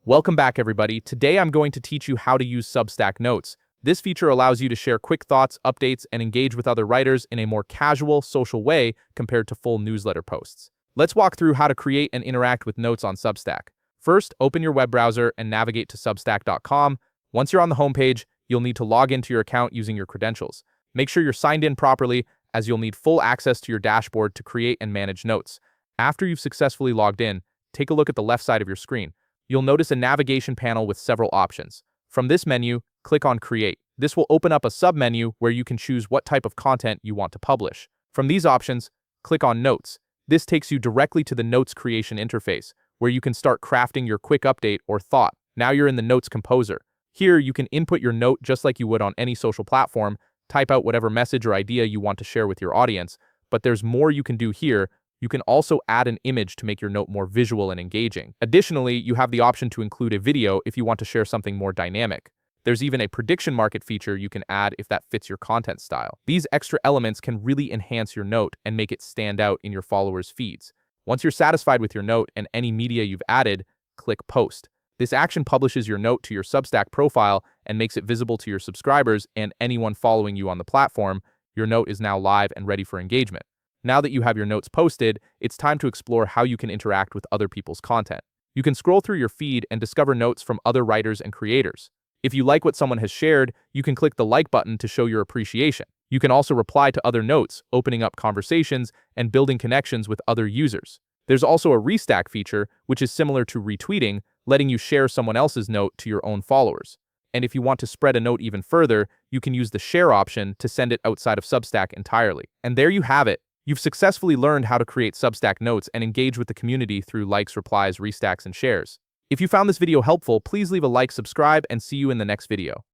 Welcome back, everybody. Today I'm going to teach you how to use Substack Notes. This feature allows you to share quick thoughts, updates, and engage with other writers in a more casual, social way compared to full newsletter posts. Let's walk through how to create and interact with notes on Substack. First, open your web browser and navigate to substack.com. Once you're on the homepage, you'll need to log into your account using your credentials. Make sure you're signed in properly, as you'll need full access to your dashboard to create and manage notes. After you've successfully logged in, take a look at the left side of your screen. You'll notice a navigation panel with several options. From this menu, click on Create. This will open up a sub-menu where you can choose what type of content you want to publish. From these options, click on Notes. This takes you directly to the Notes creation interface, where you can start crafting your quick update or thought. Now you're in the Notes Composer. Here, you can input your note just like you would on any social platform, type out whatever message or idea you want to share with your audience, but there's more you can do here. You can also add an image to make your note more visual and engaging. Additionally, you have the option to include a video if you want to share something more dynamic. There's even a prediction market feature you can add if that fits your content style. These extra elements can really enhance your note and make it stand out in your followers' feeds. Once you're satisfied with your note and any media you've added, click Post. This action publishes your note to your Substack profile and makes it visible to your subscribers and anyone following you on the platform. Your note is now live and ready for engagement. Now that you have your notes posted, it's time to explore how you can interact with other people's content. You can scroll through your feed and discover notes from other writers and creators. If you like what someone has shared, you can click the like button to show your appreciation. You can also reply to other notes, opening up conversations and building connections with other users. There's also a restack feature, which is similar to retweeting, letting you share someone else's note to your own followers. And if you want to spread a note even further, you can use the share option to send it outside of Substack entirely. And there you have it. You've successfully learned how to create Substack notes and engage with the community through likes, replies, restacks, and shares. If you found this video helpful, please leave a like, subscribe, and see you in the next video.